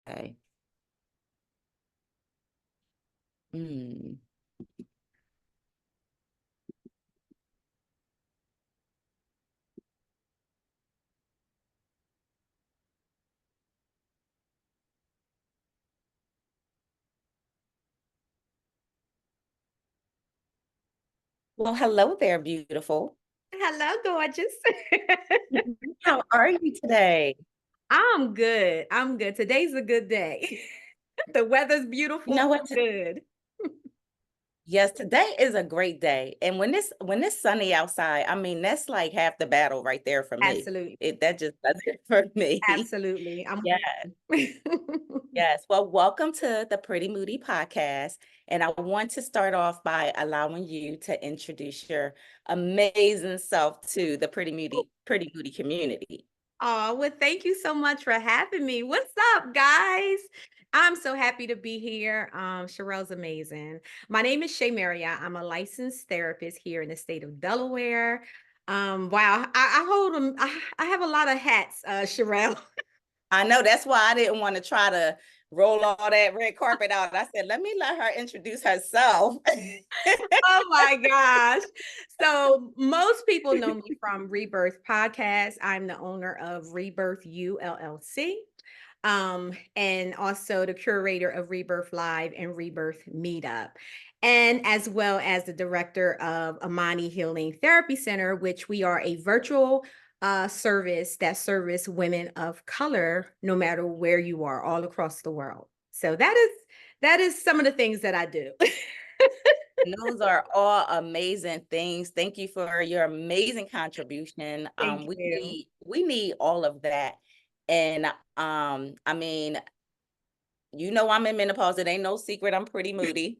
Mm. Well, hello there, beautiful. Hello, gorgeous. How are you today? I'm good. I'm good. Today's a good day. The weather's You beautiful. know what? I'm good. Yes, today is a great day. And when it's sunny outside, I mean, that's like half the battle right there for me. Absolutely. That just does it for me. Absolutely. I'm Yeah. with Yes. Well, welcome to the Pretty Moody podcast. And I want to start off by allowing you to introduce your amazing self to the Pretty Moody community. Oh, well, thank you so much for having me. What's up, guys? I'm so happy to be here. Sherelle's amazing. My name is Shea Marriott. I'm a licensed therapist here in the state of Delaware. Wow, I hold them. I have a lot of hats, Sherelle. I know that's why I didn't want to try to roll all that red carpet out. I said, let her introduce herself. Oh my gosh. So most people know me from Rebirth Podcast. I'm the owner of Rebirth U LLC. And also the curator of Rebirth Live and Rebirth Meetup, and as well as the director of Amani Healing Therapy Center, which we are a virtual service that service women of color, no matter where you are, all across the world. So that is some of the things that I do. Those are all amazing things. Thank you for your amazing contribution. Thank you. We need all of that. And I mean, I'm in menopause. It ain't no secret. I'm pretty moody.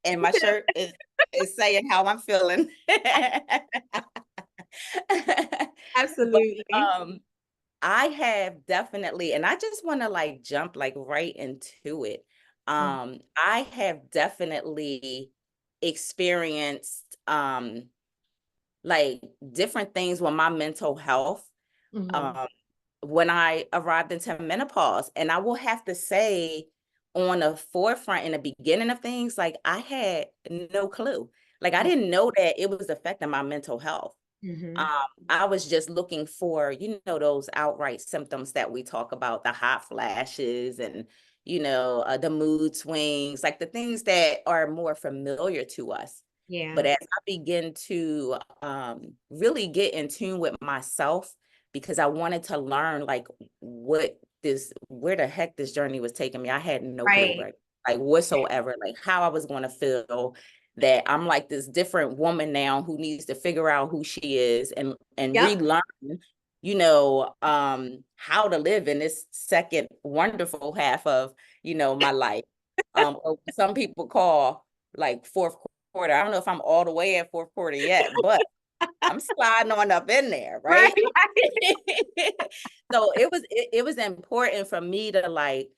And my shirt is saying how I'm feeling. But Absolutely. I have definitely, and I just want to like jump like right into it. I have definitely experienced like different things with my mental health Mhm. um when I arrived into menopause. And I will have to say, on the forefront in the beginning of things, like I had no clue. Like I didn't know that it was affecting my mental health. Mhm. Um, I was just looking for, those outright symptoms that we talk about, the hot flashes and, the mood swings, like the things that are more familiar to us. Yeah. But as I begin to really get in tune with myself, because I wanted to learn like where the heck this journey was taking me. I had no clue, Right. right? Like whatsoever, like how I was going to feel, that I'm like this different woman now who needs to figure out who she is and Yep. relearn, how to live in this second wonderful half of, my life. Or some people call like fourth quarter. I don't know if I'm all the way at fourth quarter yet, but I'm sliding on up in there, Right. right? So it was important for me to like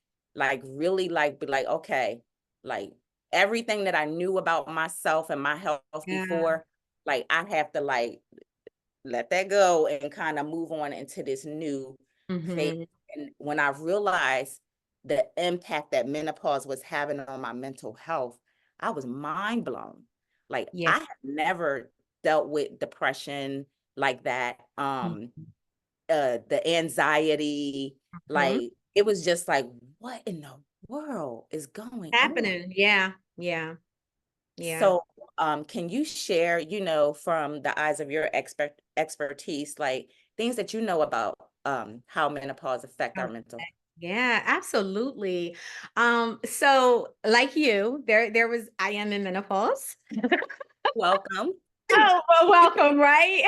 really like be like, okay, like everything that I knew about myself and my health Yeah. before, like I have to like let that go and kind of move on into this new phase. Mhm. And when I realized the impact that menopause was having on my mental health, I was mind blown. Like Yeah. I had never dealt with depression like that. Mhm. The anxiety, like it was just like, what in the world is going on? Happening. Yeah. Yeah. Yeah. So, can you share, from the eyes of your expertise, like things that you know about how menopause affect our mental? Yeah, absolutely. So like you, there was I am in menopause. Welcome. Oh, well, welcome, right?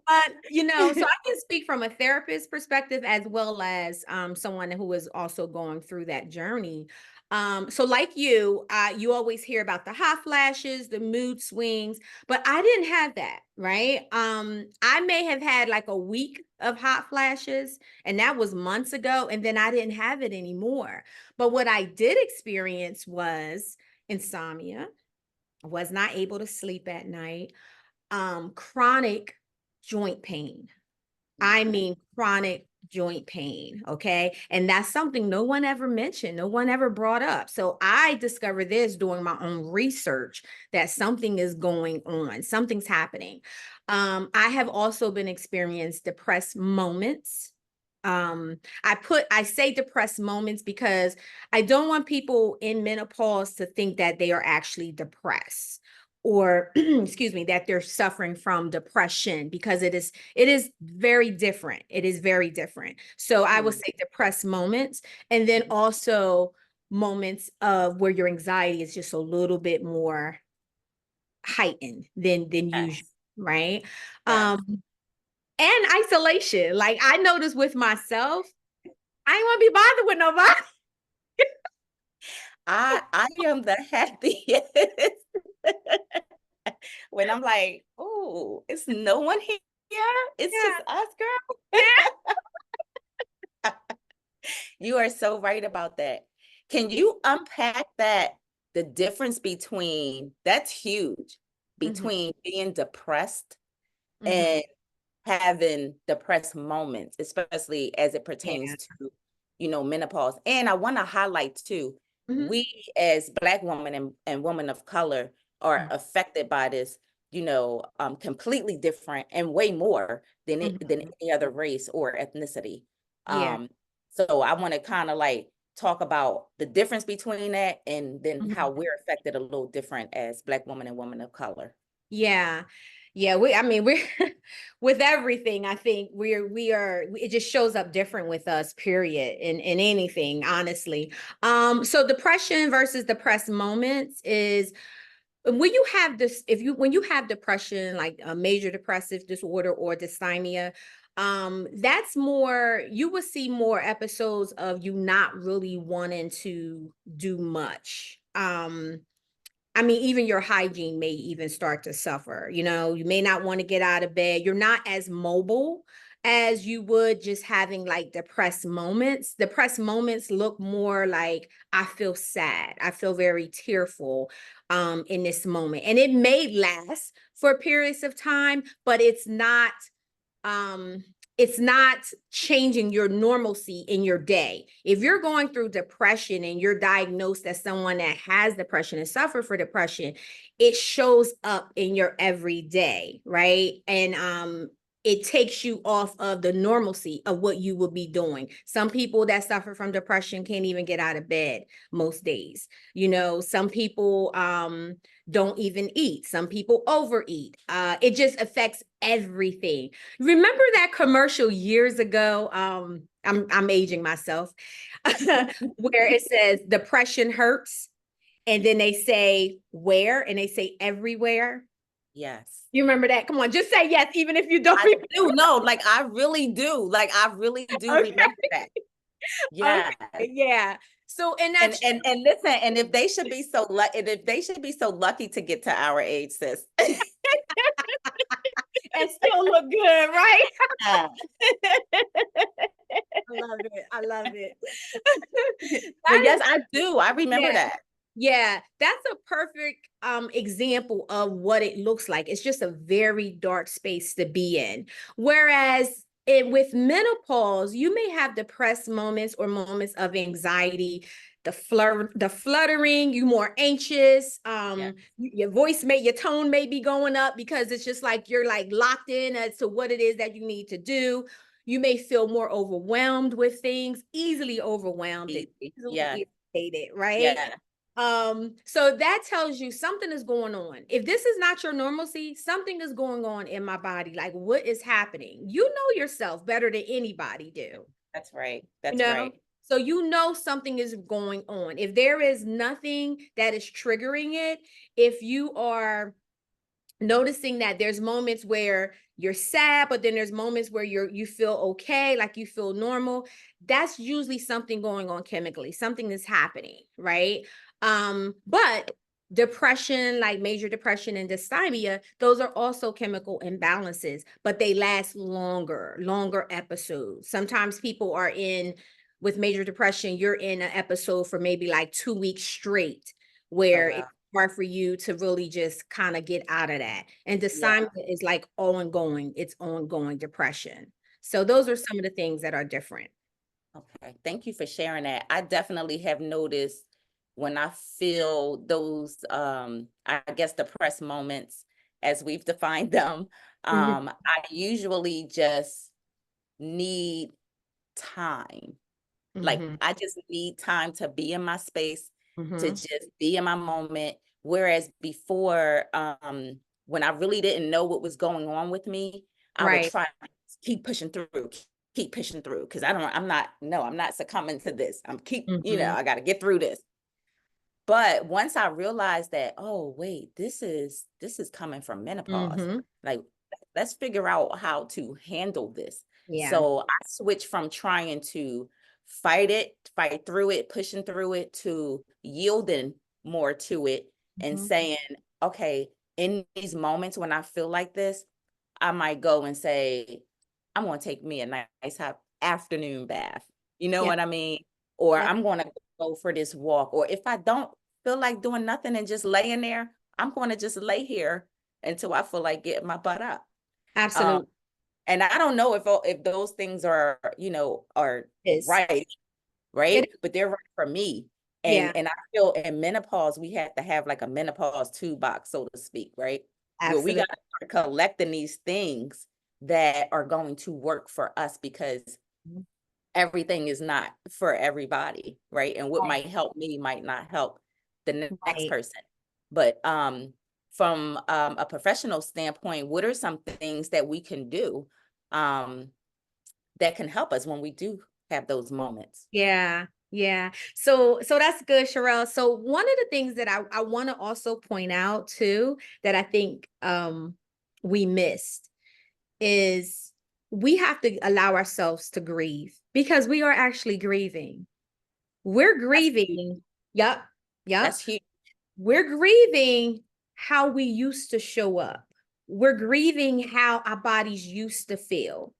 But so I can speak from a therapist perspective as well as someone who is also going through that journey. So like you always hear about the hot flashes, the mood swings, but I didn't have that, right? I may have had like a week of hot flashes, and that was months ago, and then I didn't have it anymore. But what I did experience was insomnia. I was not able to sleep at night. Chronic joint pain. I Mhm. mean, chronic joint pain. Okay. And that's something no one ever mentioned, no one ever brought up. So I discovered this doing my own research, that something is going on, something's happening. I have also been experienced depressed moments. I say depressed moments because I don't want people in menopause to think that they are actually depressed, or excuse me, that they're suffering from depression, because it is very different. It is very different. So I would Mm. say depressed moments, and then also moments of where your anxiety is just a little bit more heightened than usual, Yes. right? Yes. And isolation. Like I noticed with myself, I ain't want to be bothered with nobody. I am the happiest when I'm like, oh, it's no one here. It's just Yeah, us, girl. yeah. You are so right about that. Can you unpack that? The difference between, that's huge, Mhm, between being depressed mhm. and having depressed moments, especially as it Yeah. pertains to, menopause. And I want to highlight too, Mhm, we as Black women and women of color are mhm, affected by this, completely different and way more than mhm. any other race or ethnicity. Yeah. Um, so I want to kind of like talk about the difference between that and then how Mhm. we're affected a little different as Black women and women of color. Yeah. Yeah, I mean, we're with everything, I think it just shows up different with us, period, in anything, honestly. So depression versus depressed moments is when you have this, when you have depression, like a major depressive disorder or dysthymia, that's more, you will see more episodes of you not really wanting to do much. I mean, even your hygiene may even start to suffer. You may not want to get out of bed. You're not as mobile as you would just having like depressed moments. Depressed moments look more like, I feel sad. I feel very tearful in this moment. And it may last for periods of time, but um it's not changing your normalcy in your day. If you're going through depression and you're diagnosed as someone that has depression and suffer for depression, it shows up in your everyday, right? And it takes you off of the normalcy of what you would be doing. Some people that suffer from depression can't even get out of bed most days. Some people don't even eat. Some people overeat. It just affects everything. Remember that commercial years ago? I'm aging myself, where it says depression hurts, and then they say where, and they say everywhere. Yes. You remember that? Come on, just say yes, even if you don't I remember. do know, like I really do. Like I really do Okay, remember that. okay, Yes. yeah. So, and And that's and and listen, and if they should be so lucky, and if they should be so lucky to get to our age, sis. and still look good, right? Yeah. I love it. I love it. But That yes, is, I do. I remember yeah. that. Yeah, that's a perfect example of what it looks like. It's just a very dark space to be in. Whereas with menopause, you may have depressed moments or moments of anxiety, the fluttering, you more anxious. Yeah. Your tone may be going up because it's just like you're like locked in as to what it is that you need to do. You may feel more overwhelmed with things, easily overwhelmed and Easy. Yeah. easily irritated, right? Yeah. So that tells you something is going on. If this is not your normalcy, something is going on in my body. Like, what is happening? You know yourself better than anybody do, That's right. you That's know? right. So you know something is going on. If there is nothing that is triggering it, if you are noticing that there's moments where you're sad, but then there's moments where you feel okay, like you feel normal, that's usually something going on chemically. Something is happening, right? But depression, like major depression and dysthymia, those are also chemical imbalances, but they last longer episodes. Sometimes people are in with major depression, you're in an episode for maybe like 2 weeks straight, Oh where wow. hard for you to really just kind of get out of that. And Yeah. dysthymia is like ongoing, it's ongoing depression. So those are some of the things that are different. Okay, thank you for sharing that. I definitely have noticed when I feel those, I guess, depressed moments, as we've defined them, Mhm. I usually just need time. Like, Mhm. I just need time to be in my space, to Mhm. just be in my moment. Whereas before, when I really didn't know what was going on with me, I would Right. try to keep pushing through, keep pushing through. Because I'm not, no, I'm not succumbing to this. Mhm. I got to get through this. But once I realized that, oh, wait, this is coming from menopause. Mhm. Like, let's figure out how to handle this. Yeah. So I switched from trying to fight through it, pushing through it, to yielding more to it and Mhm. saying, okay, in these moments when I feel like this, I might go and say, I'm going to take me a nice hot afternoon bath. You know Yeah. what I mean? Or Yeah. I'm going to go for this walk. Or if I don't feel like doing nothing and just laying there, I'm going to just lay here until I feel like getting my butt up. Um, Absolutely. and I don't know if those things are, are Is. right, It, right? But they're right for me. yeah. And I feel in menopause, we have to have like a menopause toolbox, so to speak, right? Where we Absolutely. got to start collecting these things that are going to work for us, because everything is not for everybody, right? And what might help me might not help the next Right. person. But from a professional standpoint, what are some things that we can do um, that can help us when we do have those moments? Yeah. Yeah. So that's good, Sherelle. So one of the things that I want to also point out too, that I think we missed, is we have to allow ourselves to grieve, because we are actually grieving. We're That's huge. grieving. Yep. Yep. That's huge. We're grieving how we used to show up. We're grieving how our bodies used to feel.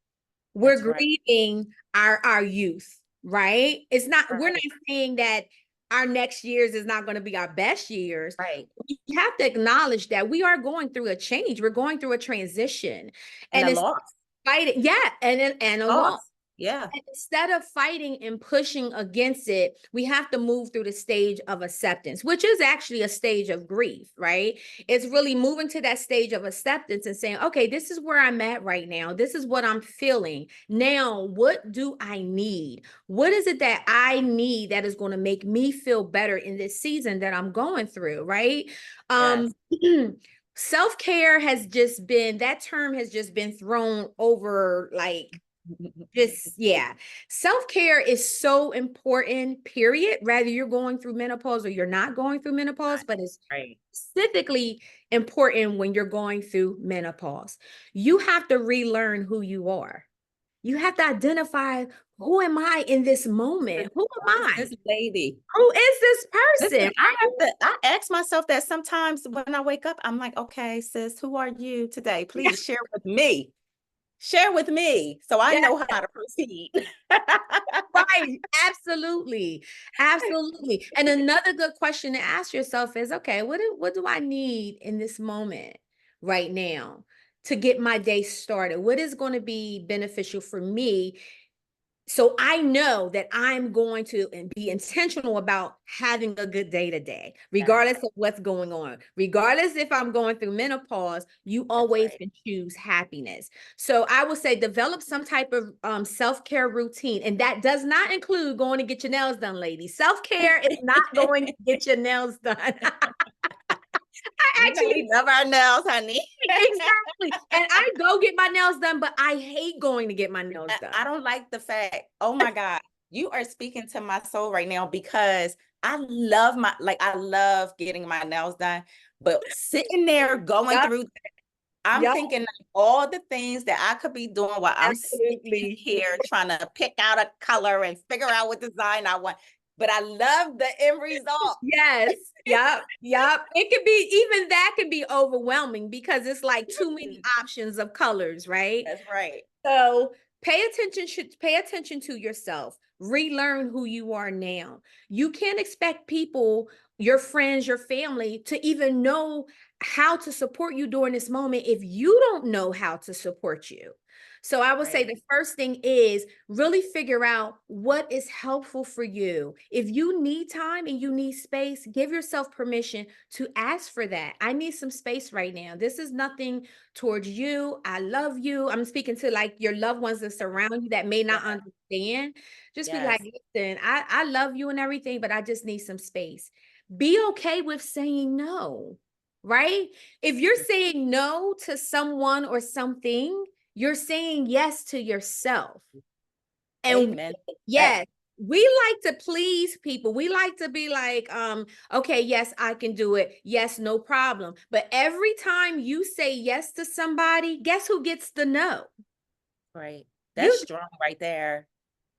We're That's right. grieving our youth, right? It's not, we're not Right. saying that our next years is not going to be our best years. Right. We have to acknowledge that we are going through a change. We're going through a transition. And And a it's loss. fighting, yeah, and a loss. Loss. Yeah. And instead of fighting and pushing against it, we have to move through the stage of acceptance, which is actually a stage of grief, right? It's really moving to that stage of acceptance and saying, okay, this is where I'm at right now. This is what I'm feeling. Now, what do I need? What is it that I need that is going to make me feel better in this season that I'm going through, right? Yes. Self-care has just been, that term has just been thrown over like, just, yeah. Self-care is so important, period. Whether you're going through menopause or you're not going through menopause, but it's Right. specifically important when you're going through menopause. You have to relearn who you are. You have to identify, who am I in this moment? Who am Who is I? this lady? Who is this Listen, person? I ask myself that sometimes when I wake up. I'm like, okay, sis, who are you today? Yeah, Please share with me. Share with me so I yeah, know how to proceed. right. Absolutely. Absolutely. And another good question to ask yourself is, okay, what do I need in this moment right now to get my day started? What is going to be beneficial for me, so I know that I'm going to be intentional about having a good day today, Yes, regardless of what's going on. Regardless if I'm going through menopause, you that's always right. can choose happiness. So I would say develop some type of self-care routine. And that does not include going to get your nails done, ladies. Self-care is not going to get your nails done. I We actually, love our nails, honey. exactly. And I go get my nails done, but I hate going to get my nails done. I don't like the fact, oh my God, you are speaking to my soul right now, because I love getting my nails done, but sitting there going Yep. through, I'm Yep. thinking of all the things that I could be doing while I'm sitting Absolutely. here trying to pick out a color and figure out what design I want. But I love the end result. Yes. Yep. Yep. It could be, even that can be overwhelming because it's like too many options of colors, right? That's right. So pay attention to yourself. Relearn who you are now. You can't expect people, your friends, your family, to even know how to support you during this moment if you don't know how to support you. So I would say Right. the first thing is really figure out what is helpful for you. If you need time and you need space, give yourself permission to ask for that. I need some space right now. This is nothing towards you. I love you. I'm speaking to like your loved ones that surround you that may not Yeah. understand. Just be like, Yes. listen, I love you and everything, but I just need some space. Be okay with saying no, right? If you're saying no to someone or something, you're saying yes to yourself. And Amen. That yes, we like to please people. We like to be like, okay, yes, I can do it. Yes, no problem. But every time you say yes to somebody, guess who gets the no? right. That's You, strong right there.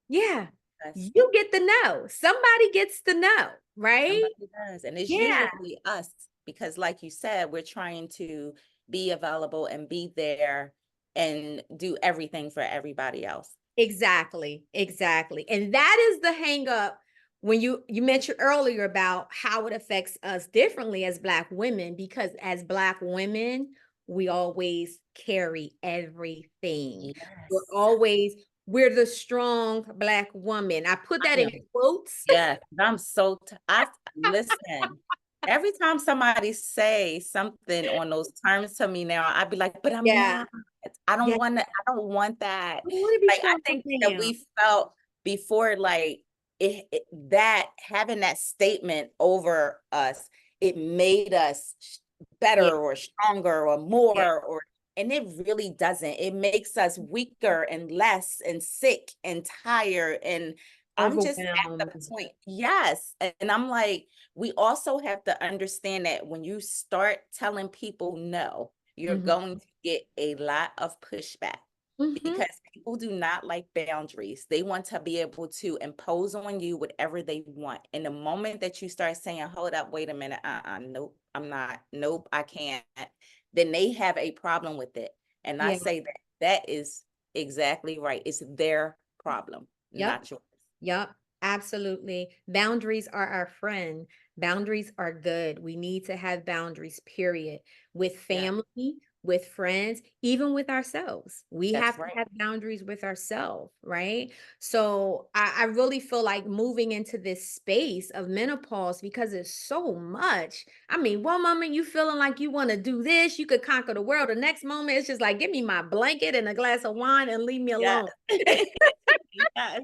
yeah, Yes. you get the no. Somebody gets the no, right? Somebody does. And it's Yeah, usually us because, like you said, we're trying to be available and be there and do everything for everybody else. exactly, exactly. And that is the hang up when you mentioned earlier about how it affects us differently as Black women, because as Black women, we always carry everything. We're Yes, always we're the strong Black woman. I put that I in am. quotes. Yeah, I'm so I listen. Every time somebody say something on those terms to me now, I'd be like, but I'm Yeah. not. I don't Yeah. want to, I don't want that. I want to be Like I strong for think that them. we felt before like that having that statement over us, it made us Yeah. better or stronger or Yeah. more or and it really doesn't. It makes us weaker and less and sick and tired and I'm just at the Overwhelmed. point, yes. And I'm like, we also have to understand that when you start telling people no, you're Hmm. going to get a lot of pushback Hmm. because people do not like boundaries. They want to be able to impose on you whatever they want. And the moment that you start saying, hold up, wait a minute, nope, I'm not, nope, I can't, then they have a problem with it. And I Yeah. say that that is exactly right. It's their problem, Yep. not yours. Yep, absolutely. Boundaries are our friend. Boundaries are good. We need to have boundaries, period. With Yeah, family, with friends, even with ourselves. We that's have to right. have boundaries with ourselves, right? So I really feel like moving into this space of menopause because it's so much. I mean, one moment you feeling like you want to do this, you could conquer the world. The next moment, it's just like, give me my blanket and a glass of wine and leave me Yeah. alone. Yes.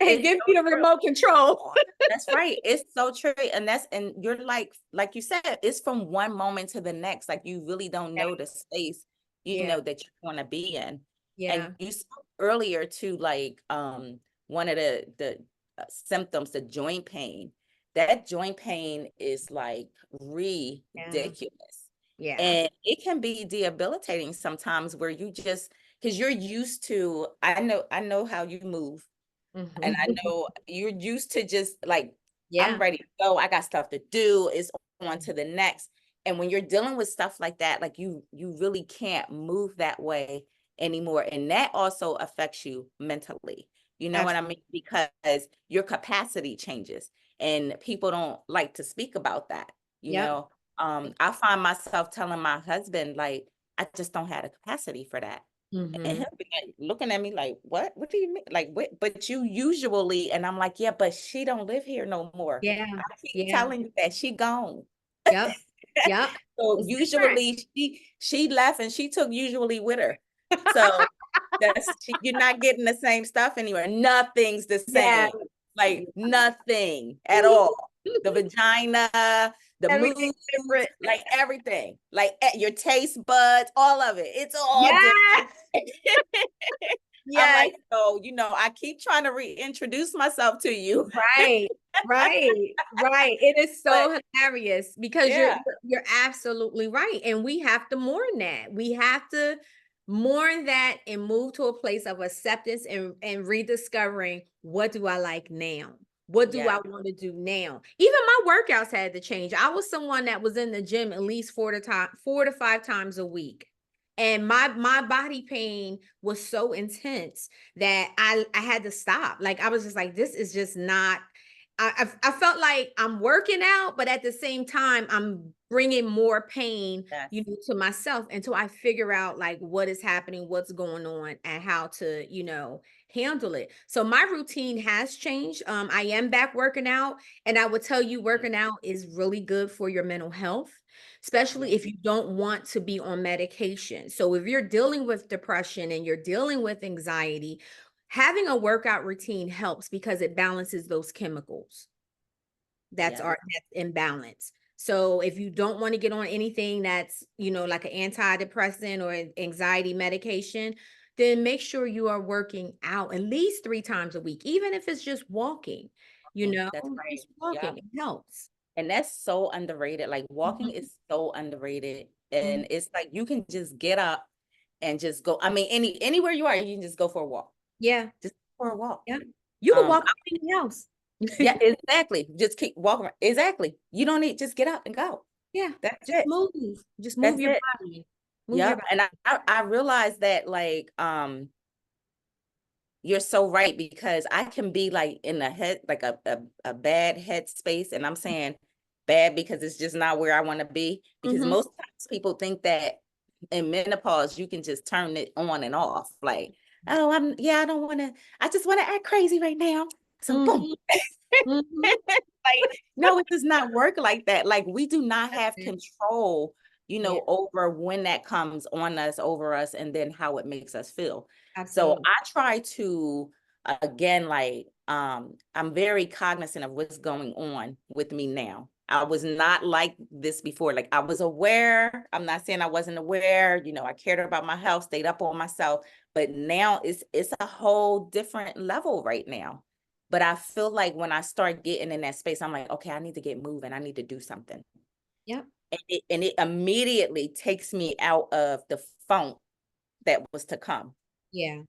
And It's give so me the true. remote control. That's right. It's so true. And that's, and you're like you said, it's from one moment to the next. Like you really don't Yeah. know the space, Yeah. that you want to be in. And Yeah. you spoke earlier to like, one of the symptoms, the joint pain. That joint pain is like Yeah. ridiculous. Yeah. And it can be debilitating sometimes where you just, because you're used to, I know how you move. And I Mhm. know you're used to just like, I'm Yeah. ready to go. I got stuff to do. It's on to the next. And when you're dealing with stuff like that, like you really can't move that way anymore. And that also affects you mentally. You know what I Absolutely. mean? Because your capacity changes and people don't like to speak about that. You Yep. know, I find myself telling my husband, like, I just don't have the capacity for that. And Hmm. he'll be like, looking at me like, what? What do you mean? Like, what? But you usually, and I'm like, yeah, but she don't live here no more. Yeah. I keep Yeah. telling you that she gone. Yep. Yep. So It's different. usually she left and she took usually with her. So you're not getting the same stuff anywhere. Nothing's the Yeah. same. Like nothing at all. The vagina, the mood, Everything's different. like everything, like your taste buds, all of it. It's all Yeah. different. I'm Yeah. like, so, I keep trying to reintroduce myself to you. Right, right, right. It is But so hilarious because you're yeah, you're absolutely right. And we have to mourn that. We have to mourn that and move to a place of acceptance and rediscovering what do I like now? What do yeah, I want to do now? Even my workouts had to change. I was someone that was in the gym at least 4 to 5 times a week. And my body pain was so intense that I had to stop. Like I was just like, this is just not. I felt like I'm working out, but at the same time, I'm bringing more pain, Yes. to myself until I figure out like what is happening, what's going on, and how to, handle it. So my routine has changed. I am back working out, and I would tell you working out is really good for your mental health, especially Yeah. if you don't want to be on medication. So if you're dealing with depression and you're dealing with anxiety, having a workout routine helps because it balances those chemicals Yes. that's imbalance. So if you don't want to get on anything that's, like an antidepressant or anxiety medication, then make sure you are working out at least 3 times a week, even if it's just walking, That's right. just Yep. walking, it helps. And that's so underrated. Like walking Mhm, is so underrated. mhm. And it's like you can just get up and just go. I mean, anywhere you are, you can just go for a walk. Yeah, Just for a walk. yeah. You can Um, walk in the house. yeah, exactly. Just keep walking around. Exactly. You don't need just get up and go. Yeah, That's just it. move. Just move That's your it. body. Move your Yep. body. And I realized that like you're so right because I can be like in a head like a bad head space, and I'm saying bad because it's just not where I want to be. Because Mhm, most times people think that in menopause you can just turn it on and off. Like, oh, I don't want to. I just want to act crazy right now. So boom. mhm, mhm. Like, no, it does not work like that. Like, we do not That's have it. control, Yeah, over when that comes on us, over us, and then how it makes us feel. So absolutely. I try to, again, like, I'm very cognizant of what's going on with me now. I was not like this before. Like, I was aware. I'm not saying I wasn't aware. I cared about my health, stayed up on myself, but now it's a whole different level right now. But I feel like when I start getting in that space, I'm like, okay, I need to get moving. I need to do something. Yep. And it immediately takes me out of the funk that was to come. Yeah.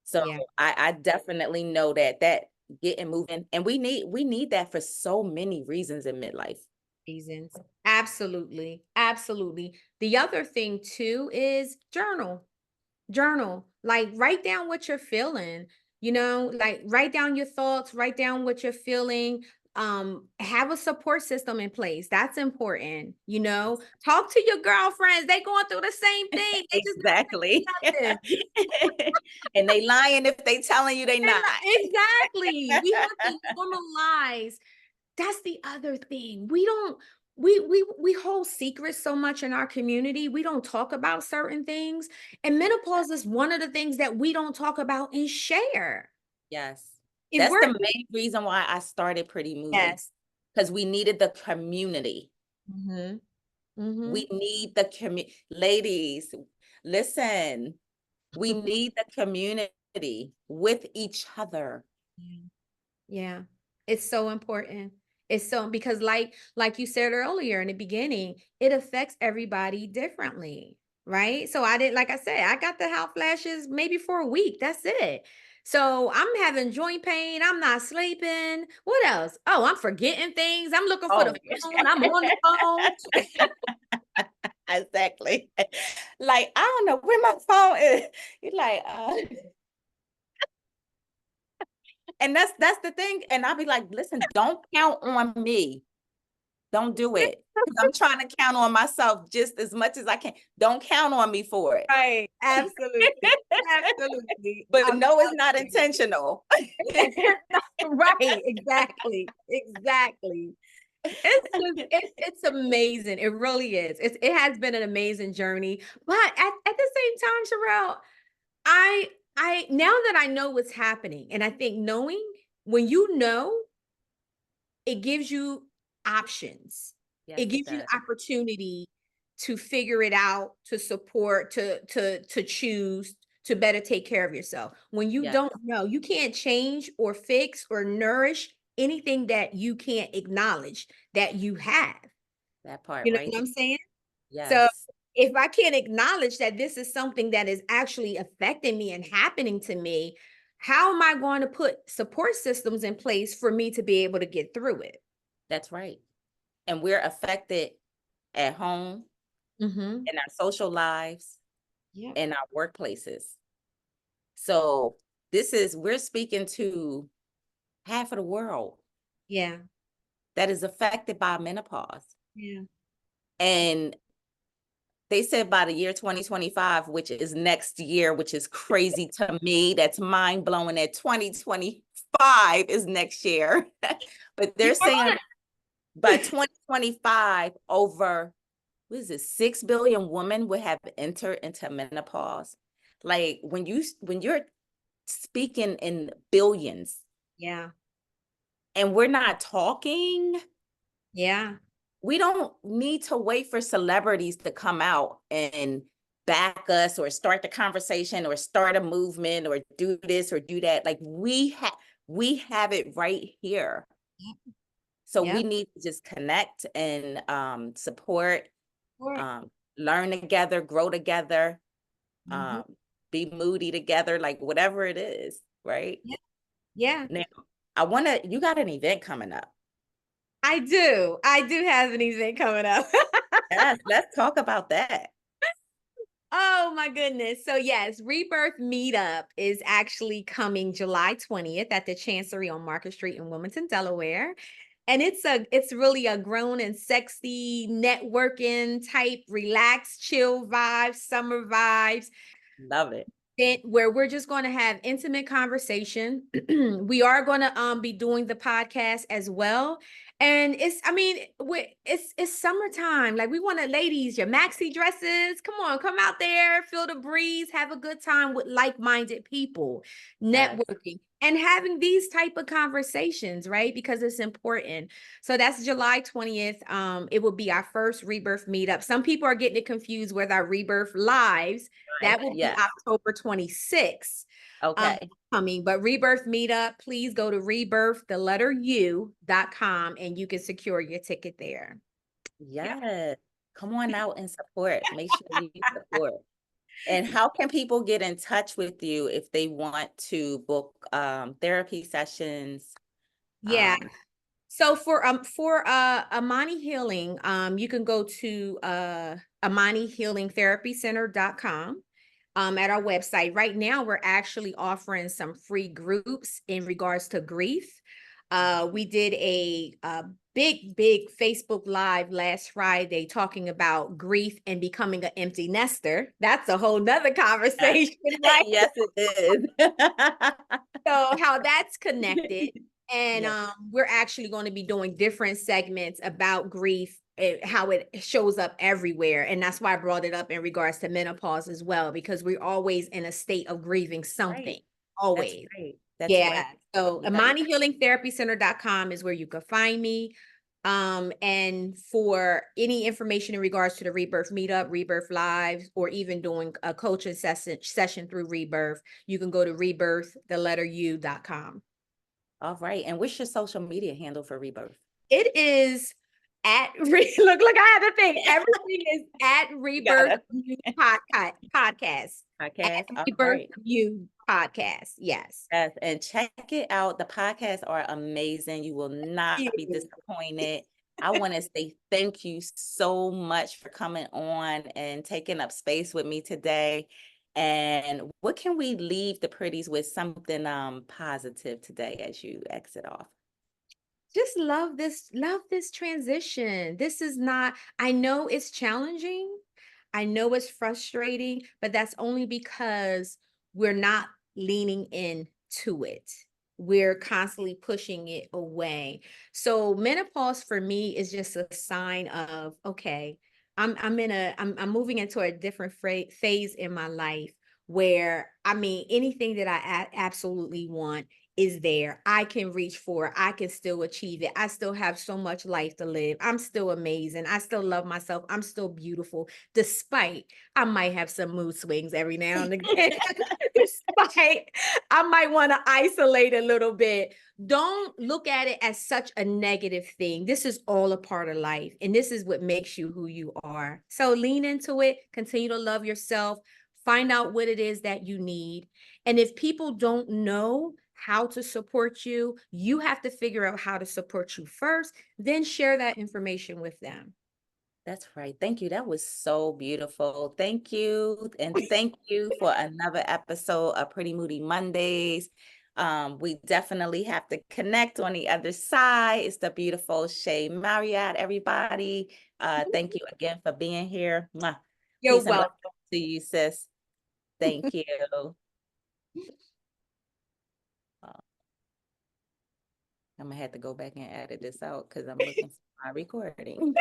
So Yeah. I definitely know that getting moving, and we need that for so many reasons in midlife. Reasons. Absolutely. Absolutely. The other thing too is journal. Journal. Like write down what you're feeling, like write down your thoughts, write down what you're feeling. Have a support system in place. That's important. Talk to your girlfriends. They going through the same thing. They just Exactly. not saying nothing. And they lying if they telling you they not. Exactly. We have to normalize. That's the other thing. We don't we hold secrets so much in our community. We don't talk about certain things. And menopause is one of the things that we don't talk about and share. Yes. If That's we're the main reason why I started Pretty Moody, Yes. because we needed the community. Mhm. Mhm. We need the community. Ladies, listen, we need the community with each other. Yeah. Yeah. It's so important. It's so because like you said earlier in the beginning, it affects everybody differently, right? So I didn't like I said, I got the hot flashes maybe for a week. That's it. So I'm having joint pain. I'm not sleeping. What else? Oh, I'm forgetting things. I'm looking for the Oh, yes. phone. I'm on the phone. Exactly. Like, I don't know where my phone is. You're like, and that's the thing. And I'll be like, listen, don't count on me. Don't do it. Because I'm trying to count on myself just as much as I can. Don't count on me for it. Right. Absolutely. Absolutely. But I'm no, it's not telling you. intentional. Right, exactly. Exactly. It's just it's amazing. It really is. It has been an amazing journey. But at the same time, Sherelle, I now that I know what's happening, and I think knowing when you know, it gives you options. Yes, It it gives you does. the opportunity to figure it out, to support, to choose to better take care of yourself. When you Yes, don't know, you can't change or fix or nourish anything that you can't acknowledge that you have. that part You know right what there. I'm saying? So Yes, if I can't acknowledge that this is something that is actually affecting me and happening to me, how am I going to put support systems in place for me to be able to get through it? that's right. And we're affected at home, Mhm. in our social lives, Yep. in our workplaces. So we're speaking to half of the world. Yeah. that is affected by menopause. Yeah. And they said by the year 2025, which is next year, which is crazy to me. That's mind blowing that 2025 is next year. But they're saying by 2025, over, what is it, 6 billion women would have entered into menopause. Like when you're speaking in billions Yeah. and we're not talking, Yeah. we don't need to wait for celebrities to come out and back us or start the conversation or start a movement or do this or do that. Like we have it right here. So we Yep. need to just connect and support, Yep. learn together, grow together, Mhm. um, be moody together, like whatever it is, right? Yeah. Yeah. Now, you got an event coming up. I do. I do have an event coming up. Yes, let's talk about that. Oh my goodness. So yes, Rebirth Meetup is actually coming July 20th at the Chancery on Market Street in Wilmington, Delaware. And it's really a grown and sexy networking type, relaxed, chill vibes, summer vibes Love it. event where we're just going to have intimate conversation. We are going to be doing the podcast as well. And it's summertime. Like we want to, ladies, your maxi dresses. Come on, come out there, feel the breeze, have a good time with like-minded people, Yes. networking and having these type of conversations, right? Because it's important. So that's July 20th. It will be our first Rebirth meetup. Some people are getting it confused with our Rebirth lives. Right. That will be Yes. October 26th. Um, Okay. coming, but Rebirth Meetup, please go to rebirth.com and you can secure your ticket there. Yeah. Yes. Come on out and support. Make sure you support. And how can people get in touch with you if they want to book therapy sessions? Yeah. Um, So for Amani Healing, you can go to AmaniHealingTherapyCenter.com. At our website. Right now, we're actually offering some free groups in regards to grief. We did a big Facebook Live last Friday talking about grief and becoming an empty nester. That's a whole nother yes, conversation, right? yes, it is. So how that's connected. And Yes, we're actually going to be doing different segments about grief, how it shows up everywhere. And that's why I brought it up in regards to menopause as well, because we're always in a state of grieving something, right. That's always. right. That's Yeah. right. So Yeah. AmaniHealingTherapyCenter.com is where you can find me. And for any information in regards to the Rebirth Meetup, Rebirth Lives, or even doing a coaching session through Rebirth, you can go to rebirth.com. All right. And what's your social media handle for Rebirth? It is at look, I had to think. Everything is at You Rebirth gotta You podcast. At podcast. All Rebirth right. You podcast. Yes. Yes, and check it out. The podcasts are amazing. You will not Thank be you. disappointed. I want to say thank you so much for coming on and taking up space with me today. And what can we leave the pretties with, something positive today as you exit off? Just love this transition. This is not, I know it's challenging. I know it's frustrating, but that's only because we're not leaning into it. We're constantly pushing it away. So menopause for me is just a sign of, okay, I'm moving into a different phase in my life where, I mean, anything that I absolutely want is there. I can reach for it. I can still achieve it. I still have so much life to live. I'm still amazing. I still love myself. I'm still beautiful, despite I might have some mood swings every now and again. Despite I might want to isolate a little bit. Don't look at it as such a negative thing. This is all a part of life, and this is what makes you who you are. So lean into it, continue to love yourself, find out what it is that you need. And if people don't know how to support you, you have to figure out how to support you first, then share that information with them. That's right. Thank you. That was so beautiful. Thank you. And thank you for another episode of Pretty Moody Mondays. We definitely have to connect on the other side. It's the beautiful Shea Marriott, everybody. Thank you again for being here. Mwah. You're Peace and blessings welcome. to you, sis. Thank you. I'm gonna have to go back and edit this out because I'm looking for my recording.